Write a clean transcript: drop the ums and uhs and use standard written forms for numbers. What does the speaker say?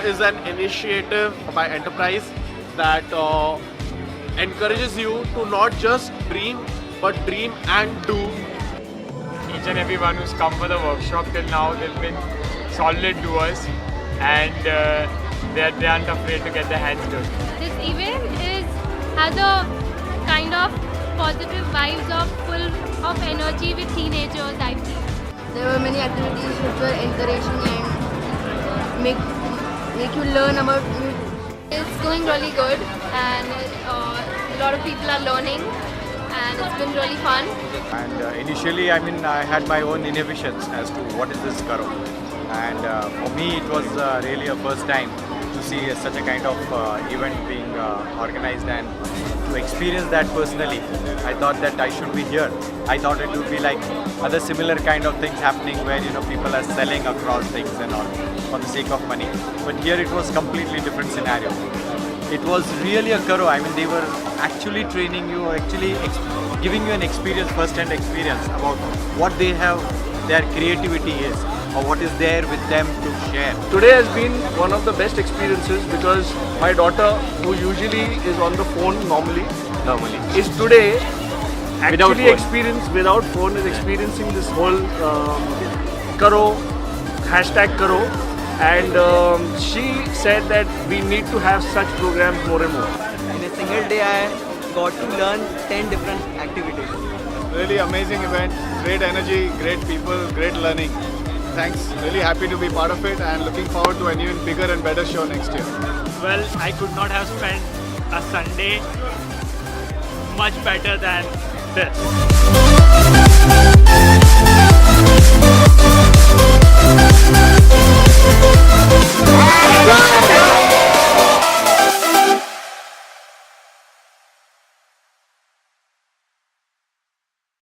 is an initiative by enterprise that encourages you to not just dream but dream and do. Each and everyone who's come for the workshop till now, they've been solid doers and they aren't afraid to get their hands dirty. This event has a kind of positive vibes of full of energy with teenagers, I feel. There were many activities which were encouraging and make you learn about music. It's going really good and a lot of people are learning and it's been really fun. And initially, I had my own inhibitions as to what is this Karo. And for me, it was really a first time to see such a kind of event being organized and to experience that personally. I thought that I should be here. I thought it would be like other similar kind of things happening where people are selling across things and all for the sake of money. But here it was completely different scenario. It was really a Karo. They were actually training you, actually giving you an experience, first-hand experience about what they have, their creativity is, or what is there with them to share. Today has been one of the best experiences because my daughter, who usually is on the phone normally, is today actually without phone is experiencing this whole Karo, #Karo, and she said that we need to have such programs more and more. In a single day, I got to learn 10 different activities. Really amazing event, great energy, great people, great learning. Thanks, really happy to be part of it and looking forward to an even bigger and better show next year. Well, I could not have spent a Sunday much better than this.